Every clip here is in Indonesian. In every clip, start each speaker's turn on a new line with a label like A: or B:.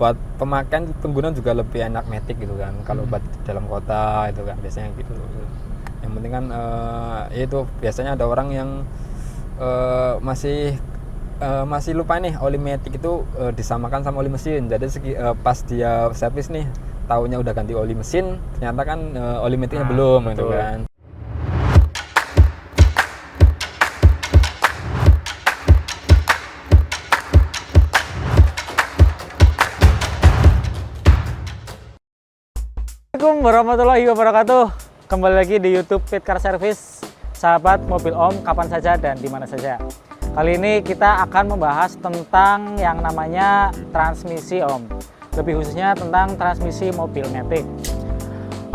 A: buat pemakaian pengguna juga lebih enak matic gitu kan. Kalau buat dalam kota itu kan biasanya gitu. Yang penting kan itu biasanya ada orang yang masih lupa nih oli matic itu disamakan sama oli mesin. Jadi pas dia servis nih taunya udah ganti oli mesin, ternyata kan oli maticnya belum gitu kan.
B: Assalamualaikum warahmatullahi wabarakatuh. Kembali lagi di YouTube Fit Car Service, sahabat mobil Om kapan saja dan di mana saja. Kali ini kita akan membahas tentang yang namanya transmisi Om. Lebih khususnya tentang transmisi mobil matic.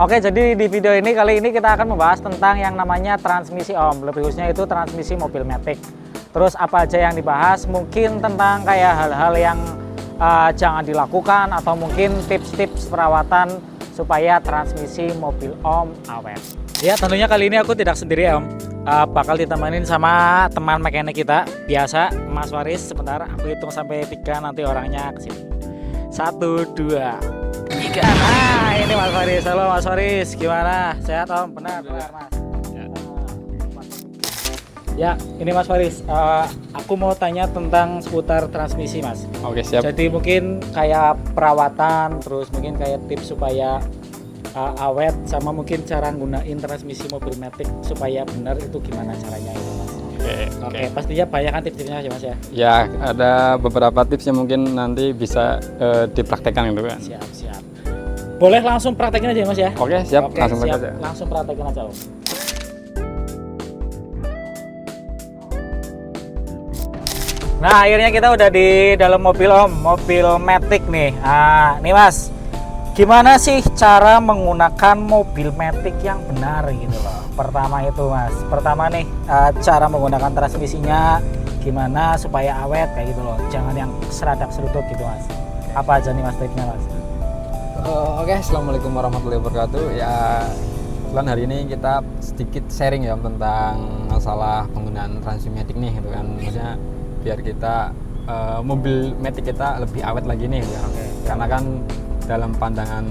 B: Oke, jadi di video ini kali ini kita akan membahas tentang yang namanya transmisi Om. Lebih khususnya itu transmisi mobil matic. Terus apa aja yang dibahas? Mungkin tentang kayak hal-hal yang jangan dilakukan atau mungkin tips-tips perawatan supaya transmisi mobil Om awet. Ya, tentunya kali ini aku tidak sendiri Om. Bakal ditemanin sama teman mekanik kita biasa, Mas Waris. Sebentar, aku hitung sampai 3 nanti orangnya kesini. 1, 2, 3. Nah, ini Mas Waris. Halo Mas Waris, gimana? Sehat Om? Benar Mas. Ya, ini Mas Waris. Aku mau tanya tentang seputar transmisi Mas.
A: Oke, siap.
B: Jadi mungkin kayak perawatan, terus mungkin kayak tips supaya awet, sama mungkin cara gunain transmisi mobil matic supaya benar itu gimana caranya itu Mas. Oke. Pastinya banyak kan tips-tipsnya sih Mas ya.
A: Ya, ada beberapa tips yang mungkin nanti bisa dipraktekkan gitu kan.
B: Siap. Boleh langsung praktekin aja Mas ya.
A: Oke, siap. Langsung
B: siap.
A: aja.
B: Langsung praktekin aja Om. Nah, akhirnya kita udah di dalam mobil Om, mobil matic nih. Nih Mas, gimana sih cara menggunakan mobil matic yang benar gitu loh? Pertama itu Mas, nih cara menggunakan transmisinya gimana supaya awet kayak gitu loh. Jangan yang seradak seruduk gitu Mas. Apa aja nih Mas tipsnya Mas?
A: Oke, assalamualaikum warahmatullahi wabarakatuh. Ya, kebetulan hari ini kita sedikit sharing ya tentang masalah penggunaan transmisi matic nih gitu kan. Maksudnya biar kita mobil matic kita lebih awet lagi nih ya. Karena kan dalam pandangan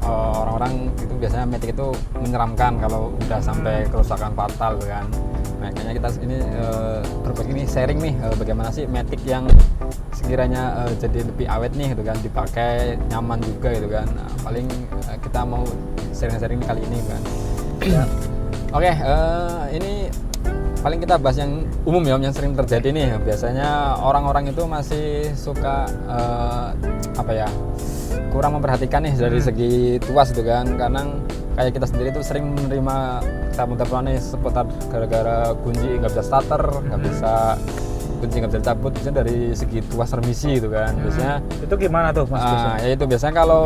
A: orang-orang itu biasanya matic itu menyeramkan kalau udah sampai kerusakan fatal gitu kan. Makanya kita ini berbagi nih sharing nih bagaimana sih matic yang sekiranya jadi lebih awet nih gitu kan, dipakai nyaman juga gitu kan. Paling kita mau sharing-sharing kali ini kan. Oke, ini paling kita bahas yang umum ya, yang sering terjadi nih. Biasanya orang-orang itu masih suka kurang memperhatikan nih dari segi tuas gitu kan. Kadang kayak kita sendiri tuh sering menerima tamu-tamu nih seputar gara-gara kunci nggak bisa starter, kunci nggak bisa dicabut, biasanya dari segi tuas remisi gitu kan. Biasanya
B: Itu gimana tuh Mas?
A: ya itu biasanya kalau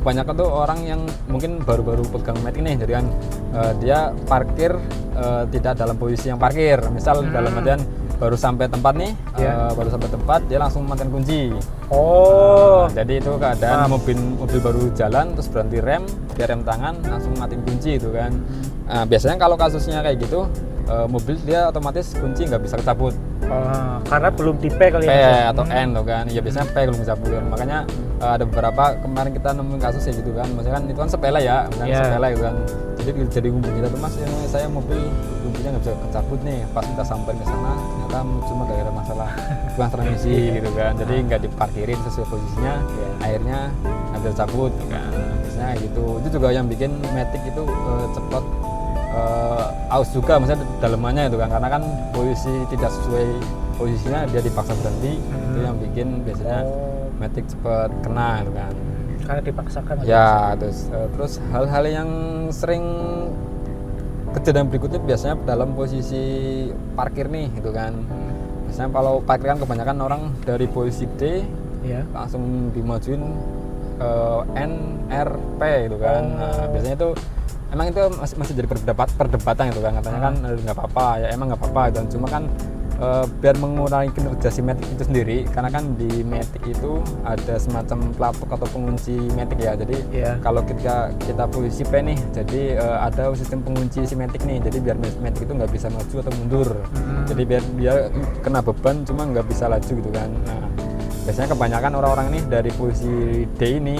A: kebanyakan tuh orang yang mungkin baru-baru pegang matic nih, jadi kan dia parkir tidak dalam posisi yang parkir. Misal dalam artian baru sampai tempat nih, baru sampai tempat dia langsung matikan kunci. Jadi itu keadaan mobil baru jalan terus berhenti rem, dia rem tangan langsung matiin kunci itu kan. Biasanya kalau kasusnya kayak gitu, mobil dia otomatis kunci nggak bisa kecabut.
B: Karena belum di P kali
A: P
B: ya.
A: atau N tuh kan. Ya biasanya P belum kecabut kan. Makanya ada beberapa kemarin kita nemuin kasus kayak gitu kan. Maksudnya kan itu kan sepele ya, sepele gitu kan. Jadi hubungi kita tuh Mas, saya mobil kuncinya nggak bisa kecabut nih. Pas kita sampai ke sana ternyata cuma gara-gara masalah bukan transmisi gitu kan. Jadi nggak diparkirin sesuai posisinya, akhirnya nggak bisa cabut gitu kan. Biasanya gitu. Itu juga yang bikin matic itu cepat aus juga, maksudnya dalemannya itu kan, karena kan posisi tidak sesuai posisinya dia dipaksa berhenti. Itu yang bikin biasanya matic cepat kena gitu kan,
B: Karena dipaksakan
A: ya. Terus hal-hal yang sering kejadian berikutnya biasanya dalam posisi parkir nih gitu kan. Biasanya kalau parkir kan kebanyakan orang dari posisi D langsung dimajuin N, R, P gitu kan. Biasanya itu emang itu masih jadi perdebatan gitu kan, katanya kan nggak apa-apa ya, emang nggak apa-apa gitu. Cuma kan biar mengurangi kinerja si matic itu sendiri, karena kan di matic itu ada semacam pelatuk atau pengunci matic ya. Jadi kalau kita posisi P nih, jadi ada sistem pengunci si matic nih, jadi biar matic itu nggak bisa maju atau mundur. Jadi biar dia kena beban cuma nggak bisa laju gitu kan. Nah, biasanya kebanyakan orang-orang ini dari posisi D ini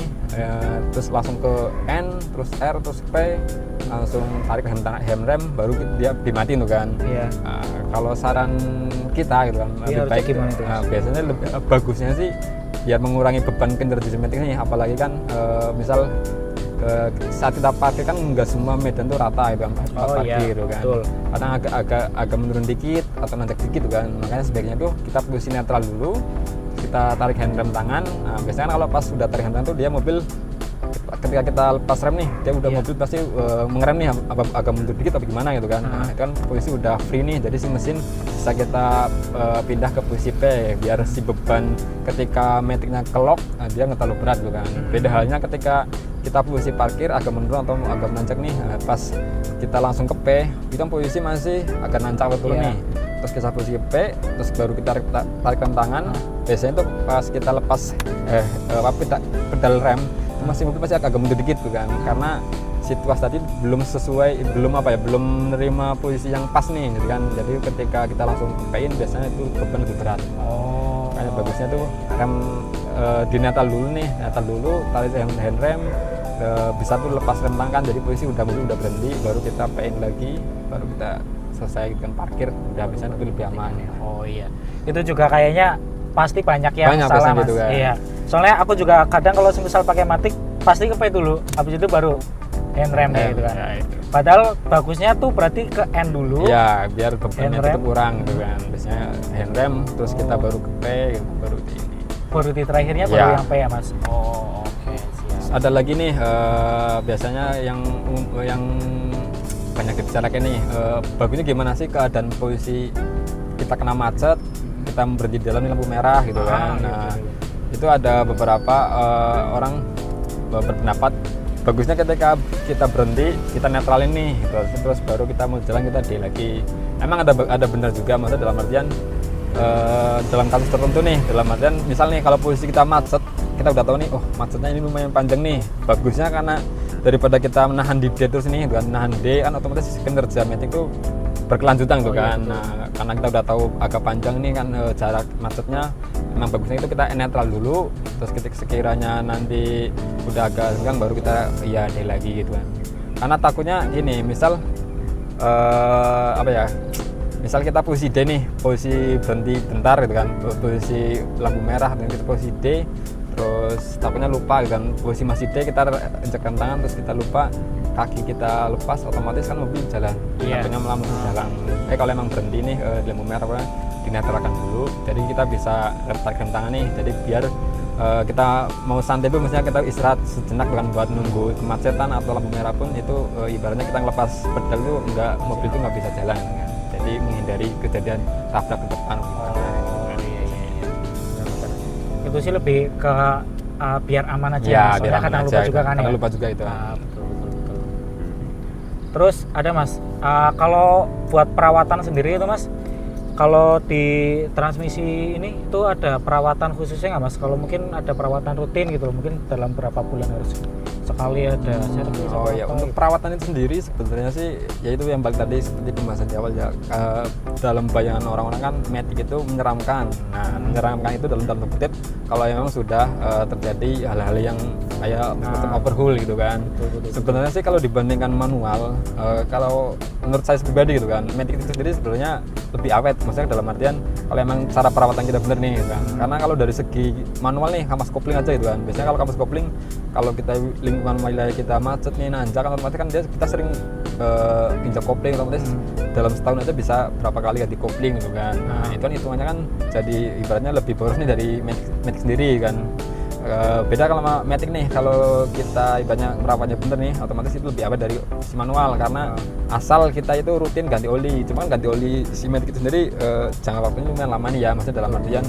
A: terus langsung ke N, terus R, terus P, langsung tarik handrem baru dia dimatiin tuh kan.
B: Iya.
A: Kalau saran kita gitu kan lebih baik
B: gimana itu?
A: biasanya lebih bagusnya sih biar mengurangi beban kinerja simetik ini, apalagi kan misal saat kita parkir kan nggak semua medan tuh rata gitu kan, parkir gitu kan.
B: Betul.
A: Kadang agak menurun dikit atau nanjak dikit gitu kan, makanya sebaiknya tuh kita posisi netral dulu, kita tarik handrem tangan. Nah, biasanya kan kalau pas sudah tarik handrem tuh dia mobil ketika kita lepas rem nih dia udah mobil pasti mengerem nih agak mundur dikit atau gimana gitu kan. Nah, itu kan posisi udah free nih, jadi si mesin bisa kita pindah ke posisi P biar si beban ketika metiknya kelok dia nggak terlalu berat gitu kan. Beda halnya ketika kita posisi parkir agak menurun atau agak menanjak nih, pas kita langsung ke P itu kan posisi masih agak nancak atau turun nih, terus kita posisi P terus baru kita tarik rem tangan. Biasanya tuh pas kita lepas pedal rem masih mobil masih agak mundur dikit tuh kan, karena situasi tadi belum sesuai, belum menerima posisi yang pas nih gitu kan. Jadi ketika kita langsung kepein biasanya itu beban lebih berat. Makanya bagusnya tuh rem di netal dulu nih, tarik handrem, bisa tuh lepas rem tangan, jadi posisi mobil udah berhenti, baru kita pein lagi, baru kita selesai kan parkir, udah bisa itu lebih aman.
B: Oh iya, itu juga kayaknya pasti banyak yang salah mas.
A: Gitu kan.
B: Iya. Soalnya aku juga kadang kalau misal pakai matic pasti ke P dulu, habis itu baru handrem gitu kan.
A: Ya, itu.
B: Padahal bagusnya tuh berarti ke N dulu.
A: Ya, biar bebannya
B: handrem
A: tetap kurang gitu kan. Biasanya handrem, terus kita baru ke P, gitu, baru di ini.
B: Baru di terakhirnya baru yang P ya mas. Oh oke. Siap.
A: Ada lagi nih biasanya yang banyak dibicarakan nih, bagusnya gimana sih keadaan posisi kita kena macet, kita berhenti di dalam lampu merah gitu kan. Nah, itu ada beberapa orang berpendapat bagusnya ketika kita berhenti kita netralin nih gitu, terus baru kita mau jalan kita D lagi. Emang ada benar juga, maksudnya dalam artian dalam kasus tertentu nih, dalam artian misal nih kalau posisi kita macet, kita udah tahu nih, oh macetnya ini lumayan panjang nih, bagusnya karena daripada kita menahan di D terus nih, kan menahan D kan otomatis kinerja metik tuh berkelanjutan gitu kan. Nah, karena kita udah tahu agak panjang nih kan jarak macetnya, memang bagusnya itu kita netral dulu, terus ketika sekiranya nanti udah agak senggang baru kita ya D lagi gitu kan. Karena takutnya gini, misal misal kita posisi D nih, posisi berhenti bentar gitu kan, posisi lampu merah dan kita posisi D, terus takutnya lupa gitu kan, posisi masih D kita injak rem tangan terus kita lupa, kaki kita lepas, otomatis kan mobil jalan, lampunya langsung jalan. Kalau emang berhenti nih di lampu merah dinetralkan dulu, jadi kita bisa tarik rem tangan nih, jadi biar kita mau santai dulu, misalnya kita istirahat sejenak kan buat nunggu kemacetan atau lampu merah pun itu ibaratnya kita ngelepas pedal tuh mobil itu nggak bisa jalan kan. Jadi menghindari kejadian tabrak ke depan.
B: Itu sih lebih ke biar aman aja,
A: ya,
B: soalnya kadang lupa juga kan ya.
A: Lupa juga itu.
B: Betul. Terus ada mas, kalau buat perawatan sendiri itu mas, kalau di transmisi ini itu ada perawatan khususnya nggak mas? Kalau mungkin ada perawatan rutin gitu loh, mungkin dalam berapa bulan harus sekali ada servis.
A: Oh ya, untuk perawatan itu sendiri sebenarnya sih ya itu yang balik tadi seperti pembahasan di awal ya, dalam bayangan orang-orang kan metik itu menyeramkan. Nah, menyeramkan itu dalam tanda kutip kalau memang sudah terjadi hal-hal yang kayak macam overhaul gitu kan. Betul. Sebenarnya sih kalau dibandingkan manual, kalau menurut saya pribadi gitu kan, metik itu sendiri sebenarnya lebih awet. Maksudnya dalam artian kalau emang cara perawatan kita bener nih gitu kan. Karena kalau dari segi manual nih, kampas kopling aja gitu kan. Biasanya kalau kampas kopling, kalau kita lingkungan wilayah kita macet nih, nanjak, otomatis kan kita sering injak kopling, otomatis dalam setahun aja bisa berapa kali ganti kopling gitu kan. Nah, itu kan hitungannya kan jadi ibaratnya lebih boros nih dari metik sendiri kan. Beda kalau sama metik nih, kalau kita ibaratnya merawatnya bener nih, otomatis itu lebih awet dari si manual, karena asal kita itu rutin ganti oli. Cuma ganti oli si metik itu sendiri jangka waktunya lumayan lama nih ya, maksudnya dalam artian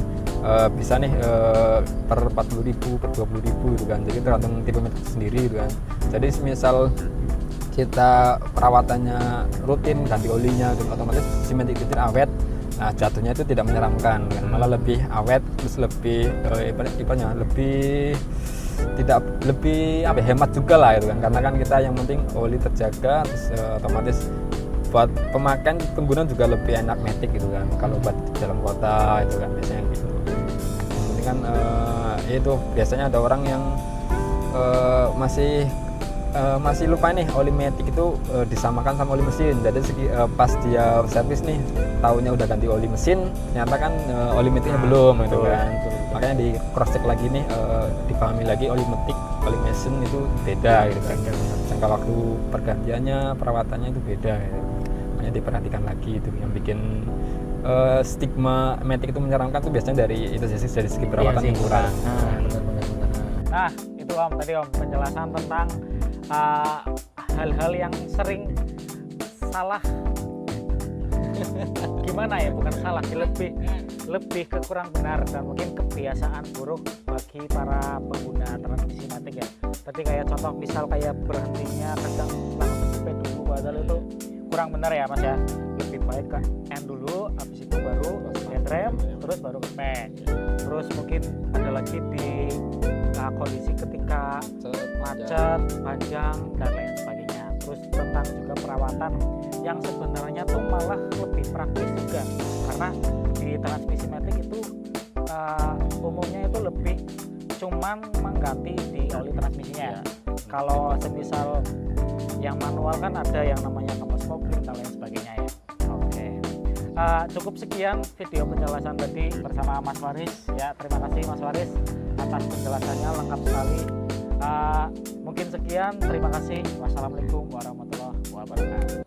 A: bisa nih per 40.000, per 20.000 gitu kan. Jadi tergantung tipe metik sendiri gitu kan. Jadi misal kita perawatannya rutin, ganti olinya, dan otomatis si metik itu awet. Nah, jatuhnya itu tidak menyeramkan kan, malah lebih awet, terus lebih hemat juga lah gitu kan, karena kan kita yang penting oli terjaga, terus otomatis buat pemakaian pengguna juga lebih enak metik gitu kan, kalau buat di dalam kota itu kan biasanya gitu. Yang penting kan itu biasanya ada orang yang masih lupa nih oli matic itu disamakan sama oli mesin. Jadi pas dia servis nih tahunya udah ganti oli mesin, ternyata kan oli maticnya belum gitu kan. Makanya di cross check lagi nih, dipahami lagi oli matic, oli mesin itu beda gitu kan. Jangka waktu pergantiannya, perawatannya itu beda gitu. Makanya diperhatikan lagi itu yang bikin stigma matic itu menyeramkan tuh biasanya dari itu dari segi perawatan yang kurang.
B: Nah itu Om, tadi Om penjelasan tentang hal-hal yang sering salah gimana ya, bukan salah sih, lebih ke kurang benar dan mungkin kebiasaan buruk bagi para pengguna transmisi matic ya. Tadi kayak contoh misal kayak berhentinya kadang langsung ke P dulu, padahal itu kurang benar ya Mas ya. Lebih baik ke N dulu, habis itu baru hand rem, terus baru ke P. Terus mungkin ada lagi di kondisi ketika macet, panjang dan lain sebagainya. Terus tentang juga perawatan yang sebenarnya tuh malah lebih praktis juga, karena di transmisi matic itu umumnya itu lebih cuman mengganti di oli transmisinya. Kalau semisal yang manual kan ada yang namanya kapas kopling dan lain sebagainya ya. Oke. Cukup sekian video penjelasan tadi bersama Mas Waris ya. Terima kasih Mas Waris atas penjelasannya, lengkap sekali. Mungkin sekian, terima kasih. Wassalamualaikum warahmatullahi wabarakatuh.